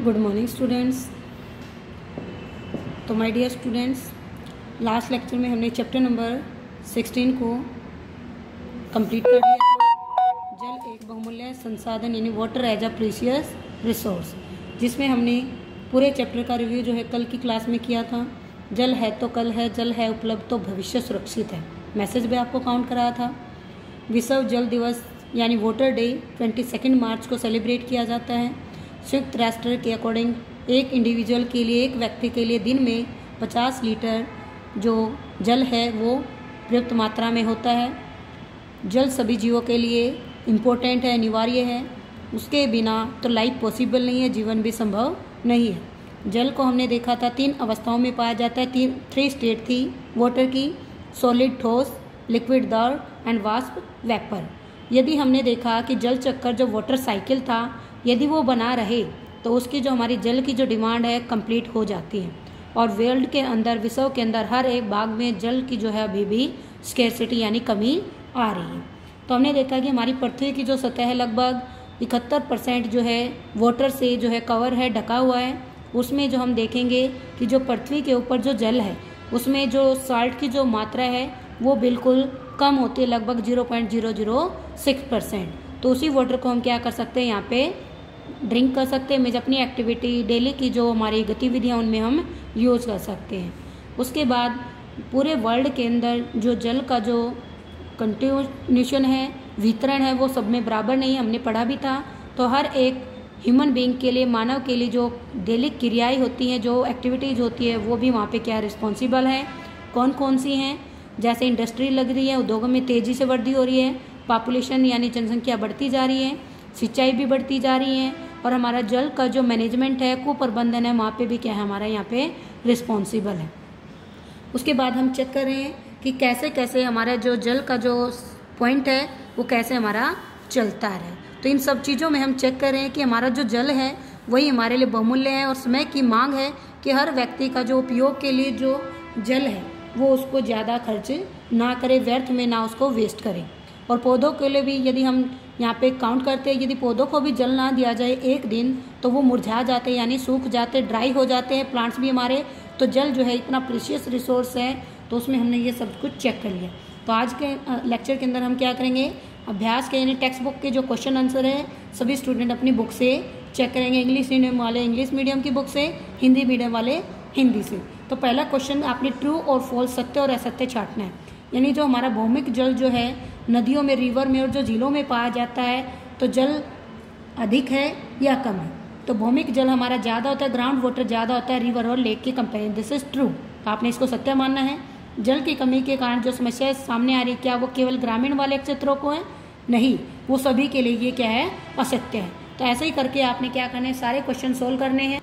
Good morning students. तो my dear students, last lecture में हमने चैप्टर नंबर 16 को कंप्लीट कर लिया था। जल एक बहुमूल्य संसाधन यानी water as a precious resource, जिसमें हमने पूरे चैप्टर का रिव्यू जो है कल की क्लास में किया था। जल है तो कल है, जल है उपलब्ध तो भविष्य सुरक्षित है। मैसेज भी आपको काउंट कराया था। विश्व जल दिवस यानी वाटर डे 22 मार्च को सेलिब्रेट किया जाता है। संयुक्त राष्ट्र के अकॉर्डिंग एक इंडिविजुअल के लिए, एक व्यक्ति के लिए दिन में 50 लीटर जो जल है वो पर्याप्त मात्रा में होता है। जल सभी जीवों के लिए इम्पोर्टेंट है, अनिवार्य है। उसके बिना तो लाइफ पॉसिबल नहीं है, जीवन भी संभव नहीं है। जल को हमने देखा था 3 अवस्थाओं में पाया जाता है। 3 स्टेट थी वाटर की: सॉलिड ठोस, लिक्विड द्रव एंड वाष्प वेपर। यदि हमने देखा कि जल चक्कर जो वाटर साइकिल था, यदि वो बना रहे तो उसकी जो हमारी जल की जो डिमांड है कंप्लीट हो जाती है। और वर्ल्ड के अंदर, विश्व के अंदर हर एक भाग में जल की जो है अभी भी स्केर्सिटी यानी कमी आ रही है। तो हमने देखा कि हमारी पृथ्वी की जो सतह है लगभग 71% जो है वाटर से जो है कवर है, ढका हुआ है। उसमें जो हम देखेंगे कि जो पृथ्वी के ऊपर जो जल है उसमें जो साल्ट की जो मात्रा है वो बिल्कुल कम होती है, लगभग 0.006%। तो उसी वाटर को हम क्या कर सकते हैं, यहाँ पे ड्रिंक कर सकते हैं। अपनी एक्टिविटी डेली की जो हमारी गतिविधियाँ उनमें हम यूज़ कर सकते हैं। उसके बाद पूरे वर्ल्ड के अंदर जो जल का जो कंट्रीब्यूशन है, वितरण है, वो सब में बराबर नहीं है। हमने पढ़ा भी था। तो हर एक ह्यूमन बीइंग के लिए, मानव के लिए जो डेली क्रियाएं होती हैं, जो एक्टिविटीज़ होती है, वो भी वहाँ पे क्या रिस्पॉन्सिबल है। कौन कौन सी हैं? जैसे इंडस्ट्री लग रही है, उद्योगों में तेज़ी से वृद्धि हो रही है, पॉपुलेशन यानी जनसंख्या बढ़ती जा रही है, सिंचाई भी बढ़ती जा रही है, और हमारा जल का जो मैनेजमेंट है, कुप्रबंधन है, वहाँ पे भी क्या है हमारा यहाँ पे रिस्पॉन्सिबल है। उसके बाद हम चेक कर रहे हैं कि कैसे कैसे हमारा जो जल का जो पॉइंट है वो कैसे हमारा चलता है। तो इन सब चीज़ों में हम चेक कर रहे हैं कि हमारा जो जल है वही हमारे लिए बहुमूल्य है, और समय की मांग है कि हर व्यक्ति का जो उपयोग के लिए जो जल है वो उसको ज़्यादा खर्च ना करे, व्यर्थ में ना उसको वेस्ट करें। और पौधों के लिए भी यदि हम यहाँ पे काउंट करते हैं, यदि पौधों को भी जल ना दिया जाए एक दिन तो वो मुरझा जाते हैं, यानी सूख जाते, ड्राई हो जाते हैं प्लांट्स भी हमारे। तो जल जो है इतना प्रीशियस रिसोर्स है, तो उसमें हमने ये सब कुछ चेक कर लिया। तो आज के लेक्चर के अंदर हम क्या करेंगे, अभ्यास के यानी टेक्स्ट बुक के जो क्वेश्चन आंसर है सभी स्टूडेंट अपनी बुक से चेक करेंगे। इंग्लिश मीडियम वाले इंग्लिश मीडियम की बुक से, हिंदी मीडियम वाले हिंदी से। तो पहला क्वेश्चन आपने ट्रू और फॉल्स, सत्य और असत्य छांटना है। यानी जो हमारा भौमिक जल जो है नदियों में, रिवर में और जो झीलों में पाया जाता है, तो जल अधिक है या कम है। तो भौमिक जल हमारा ज़्यादा होता है, ग्राउंड वाटर ज़्यादा होता है रिवर और लेक के कंपेरिजन। This is true. तो आपने इसको सत्य मानना है। जल की कमी के कारण जो समस्या सामने आ रही है, क्या वो केवल ग्रामीण वाले क्षेत्रों को है? नहीं, वो सभी के लिए ये क्या है, असत्य है। तो ऐसे ही करके आपने क्या करना है, सारे क्वेश्चन सोल्व करने हैं।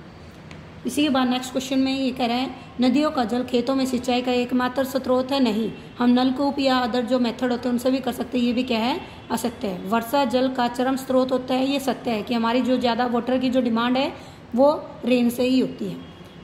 इसी के बाद नेक्स्ट क्वेश्चन में ये कह रहे हैं, नदियों का जल खेतों में सिंचाई का एकमात्र स्रोत है? नहीं, हम नलकूप या अदर जो मेथड होते हैं उनसे भी कर सकते हैं। ये भी क्या है, असत्य है। वर्षा जल का चरम स्रोत होता है, ये सत्य है कि हमारी जो ज़्यादा वाटर की जो डिमांड है वो रेन से ही होती है।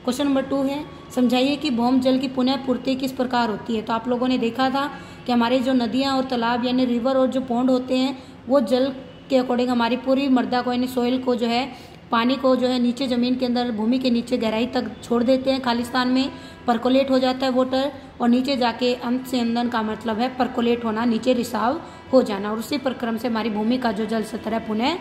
क्वेश्चन नंबर 2 है, समझाइए कि भौम जल की पुनः पूर्ति किस प्रकार होती है। तो आप लोगों ने देखा था कि हमारी जो नदियाँ और तालाब यानी रिवर और जो पौंड होते हैं वो जल के अकॉर्डिंग हमारी पूरी मृदा को यानी सॉइल को जो है, पानी को जो है नीचे ज़मीन के अंदर, भूमि के नीचे गहराई तक छोड़ देते हैं। खालिस्तान में परकोलेट हो जाता है वाटर, और नीचे जाके अंत से अंदन का मतलब है परकोलेट होना, नीचे रिसाव हो जाना, और उसी प्रक्रम से हमारी भूमि का जो जल स्तर है पुनः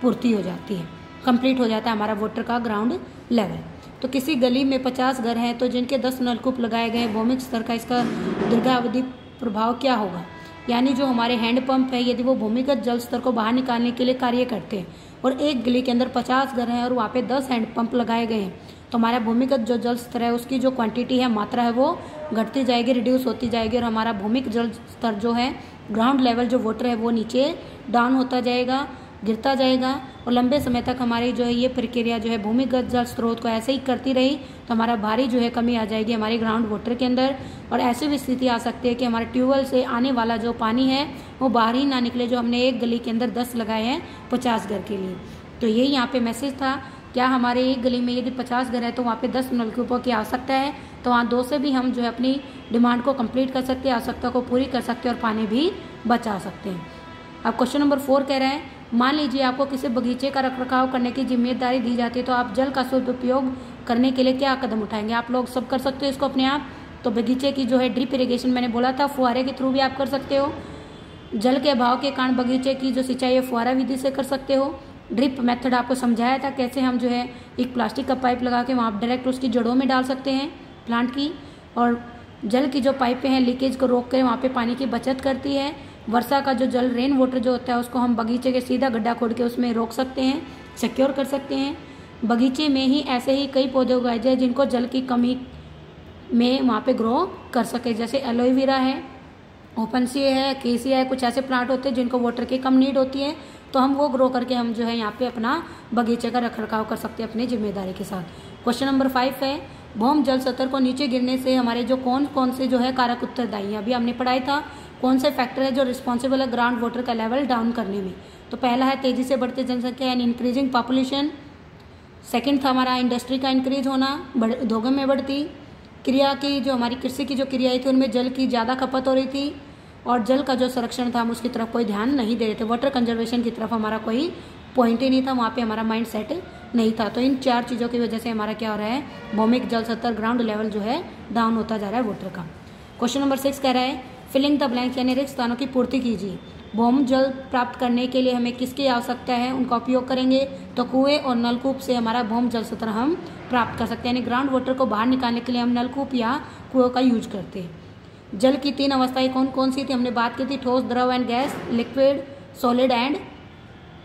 पूर्ति हो जाती है, कंप्लीट हो जाता है हमारा वाटर का ग्राउंड लेवल। तो किसी गली में 50 घर हैं तो जिनके 10 नलकूप लगाए गए हैं, भौमिक स्तर का इसका दीर्घावधि प्रभाव क्या होगा। यानी जो हमारे हैंडपंप है, यदि वो भूमिगत जल स्तर को बाहर निकालने के लिए कार्य करते हैं और एक गली के अंदर 50 घर हैं और वहाँ पे 10 हैंडपंप लगाए गए हैं, तो हमारा भूमिगत जो जल स्तर है उसकी जो क्वांटिटी है, मात्रा है, वो घटती जाएगी, रिड्यूस होती जाएगी, और हमारा भूमिक जल स्तर जो है, ग्राउंड लेवल जो वाटर है, वो नीचे डाउन होता जाएगा, गिरता जाएगा। और लंबे समय तक हमारी जो है ये प्रक्रिया जो है भूमिगत जल स्रोत को ऐसे ही करती रही तो हमारा भारी जो है कमी आ जाएगी हमारे ग्राउंड वाटर के अंदर। और ऐसी भी स्थिति आ सकती है कि हमारे ट्यूबवेल से आने वाला जो पानी है वो बाहर ही ना निकले, जो हमने एक गली के अंदर 10 लगाए हैं 50 घर के लिए। तो यही यहाँ पे मैसेज था, क्या हमारे एक गली में यदि 50 घर है तो वहाँ पे 10 नलकूपों की आवश्यकता है, तो वहाँ 2 से भी हम जो है अपनी डिमांड को कंप्लीट कर सकते हैं, आवश्यकता को पूरी कर सकते हैं और पानी भी बचा सकते हैं। अब क्वेश्चन नंबर 4 कह रहे हैं, मान लीजिए आपको किसी बगीचे का रखरखाव करने की जिम्मेदारी दी जाती है, तो आप जल का सदुपयोग करने के लिए क्या कदम उठाएंगे? आप लोग सब कर सकते हो इसको अपने आप। तो बगीचे की जो है ड्रिप इरिगेशन मैंने बोला था, फुहारे के थ्रू भी आप कर सकते हो। जल के अभाव के कारण बगीचे की जो सिंचाई है फुहारा विधि से कर सकते हो। ड्रिप मेथड आपको समझाया था कैसे हम जो है एक प्लास्टिक का पाइप लगा के वहाँ डायरेक्ट उसकी जड़ों में डाल सकते हैं प्लांट की। और जल की जो पाइपें हैं लीकेज को रोक कर वहाँ पे पानी की बचत करती है। वर्षा का जो जल रेन वाटर जो होता है उसको हम बगीचे के सीधा गड्ढा खोद के उसमें रोक सकते हैं, सिक्योर कर सकते हैं। बगीचे में ही ऐसे ही कई पौधे उगाए जाए जिनको जल की कमी में वहाँ पे ग्रो कर सके, जैसे एलोवेरा है, ओपनसी है, केसिया है। कुछ ऐसे प्लांट होते हैं जिनको वाटर की कम नीड होती है, तो हम वो ग्रो करके हम जो है यहाँ पे अपना बगीचे का रखरखाव कर सकते हैं अपनी जिम्मेदारी के साथ। क्वेश्चन नंबर 5 है, भौम जल स्तर को नीचे गिरने से हमारे जो कौन कौन से जो है कारक उत्तरदायी है? अभी हमने पढ़ाई था कौन से फैक्टर है जो रिस्पॉन्सिबल है ग्राउंड वाटर का लेवल डाउन करने में। तो पहला है तेजी से बढ़ती जनसंख्या यानी इंक्रीजिंग पॉपुलेशन। सेकंड था हमारा इंडस्ट्री का इंक्रीज होना, उद्योगों में बढ़ती क्रिया की जो हमारी कृषि की जो क्रियाएं थी उनमें जल की ज़्यादा खपत हो रही थी, और जल का जो संरक्षण था हम उसकी तरफ कोई ध्यान नहीं दे रहे थे। वाटर कंजर्वेशन की तरफ हमारा कोई पॉइंट ही नहीं था, वहाँ पे हमारा माइंड सेट नहीं था। तो इन 4 चीज़ों की वजह से हमारा क्या हो रहा है, भौमिक जल स्तर ग्राउंड लेवल जो है डाउन होता जा रहा है वाटर का। क्वेश्चन नंबर 6 कह रहा है फिलिंग द ब्लैंक यानी रिक्त स्थानों की पूर्ति कीजिए। भौम जल प्राप्त करने के लिए हमें किसकी आवश्यकता है, उनका उपयोग करेंगे। तो कुएं और नलकूप से हमारा भौम जल स्तर हम प्राप्त कर सकते हैं, यानी ग्राउंड वाटर को बाहर निकालने के लिए हम नलकूप या कुएं का यूज करते हैं। जल की 3 अवस्थाएं कौन कौन सी थी हमने बात की थी, ठोस, द्रव and gas, liquid, solid and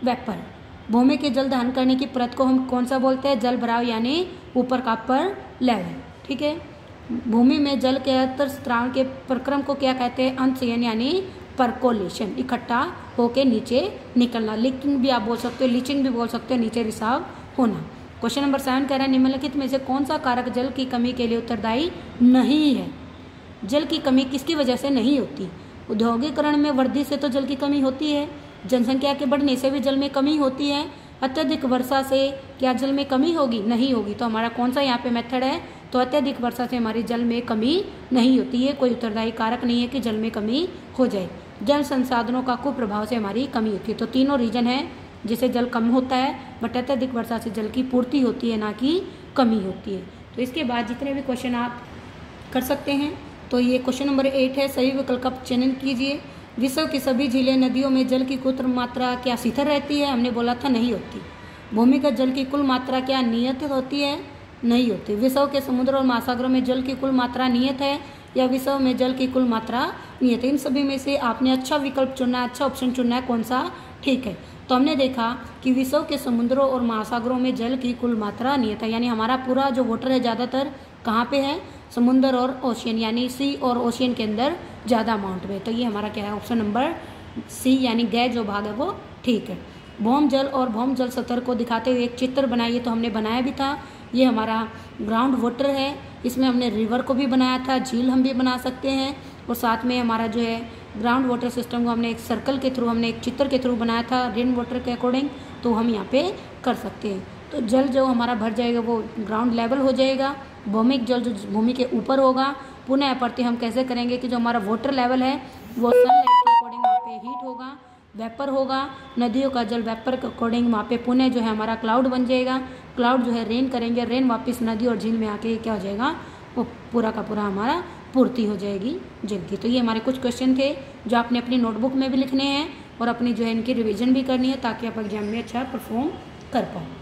vapour. भूमि के जल दहन करने की परत को हम कौन सा बोलते हैं, जल भराव यानी ऊपर का अपर लेवल। ठीक है, भूमि में जल के अंतर स्त्राव के प्रक्रम को क्या कहते हैं, अंतशयन यानी परकोलेशन, इकट्ठा होके नीचे निकलना। लीकिंग भी आप बोल सकते हो, लीचिंग भी बोल सकते हो, नीचे रिसाव होना। क्वेश्चन नंबर 7 कह रहा है निम्नलिखित में से कौन सा कारक जल की कमी के लिए उत्तरदायी नहीं है। जल की कमी किसकी वजह से नहीं होती, औद्योगिकरण में वृद्धि से तो जल की कमी होती है, जनसंख्या के बढ़ने से भी जल में कमी होती है, अत्यधिक वर्षा से क्या जल में कमी होगी, नहीं होगी। तो हमारा कौन सा यहाँ पे मेथड है, तो अत्यधिक वर्षा से हमारी जल में कमी नहीं होती है, कोई उत्तरदायी कारक नहीं है कि जल में कमी हो जाए। जल संसाधनों का कुप्रभाव से हमारी कमी होती है। तो तीनों रीजन है जिससे जल कम होता है, बट अत्यधिक वर्षा से जल की पूर्ति होती है, ना कि कमी होती है। तो इसके बाद जितने भी क्वेश्चन आप कर सकते हैं, तो ये क्वेश्चन नंबर 8 है, सही विकल्प का चयन कीजिए। विश्व की सभी झीलें नदियों में जल की कुल मात्रा क्या स्थिर रहती है, हमने बोला था नहीं होती। भूमिगत जल की कुल मात्रा क्या नियत होती है, नहीं होती। विश्व के समुद्र और महासागरों में जल की कुल मात्रा नियत है, या विश्व में जल की कुल मात्रा नियत है। इन सभी में से आपने अच्छा विकल्प चुनना है, अच्छा ऑप्शन चुनना है, कौन सा ठीक है। तो हमने देखा कि विश्व के समुद्रों और महासागरों में जल की कुल मात्रा नियत है, यानी हमारा पूरा जो वाटर है ज़्यादातर कहाँ पे है, समुद्र और ओशियन, यानी सी और ओशियन के अंदर ज़्यादा अमाउंट में। तो ये हमारा क्या है, ऑप्शन नंबर सी यानी गैर जो भाग है वो ठीक है। भौम जल और भौम जल स्तर को दिखाते हुए एक चित्र बनाइए, तो हमने बनाया भी था। ये हमारा ग्राउंड वाटर है, इसमें हमने रिवर को भी बनाया था, झील हम भी बना सकते हैं, और साथ में हमारा जो है ग्राउंड वाटर सिस्टम को हमने एक सर्कल के थ्रू, हमने एक चित्र के थ्रू बनाया था रेन वाटर के अकॉर्डिंग, तो हम यहाँ पे कर सकते हैं। तो जल जो हमारा भर जाएगा वो ग्राउंड लेवल हो जाएगा, भौमिक जल जो भूमि के ऊपर होगा। पुनः अपर्ति हम कैसे करेंगे कि जो हमारा वाटर लेवल है वो सनलाइट के अकॉर्डिंग वहाँ पे हीट होगा, वेपर होगा, नदियों का जल वेपर के अकॉर्डिंग वहाँ पे पुनः जो है हमारा क्लाउड बन जाएगा, क्लाउड जो है रेन करेंगे, रेन वापस नदी और झील में आके क्या हो जाएगा, वो पूरा का पूरा हमारा पूर्ति हो जाएगी जल की। तो ये हमारे कुछ क्वेश्चन थे जो आपने अपनी नोटबुक में भी लिखने हैं और अपनी जो है इनकी रिवीजन भी करनी है, ताकि आप एग्जाम में अच्छा परफॉर्म कर पाओ।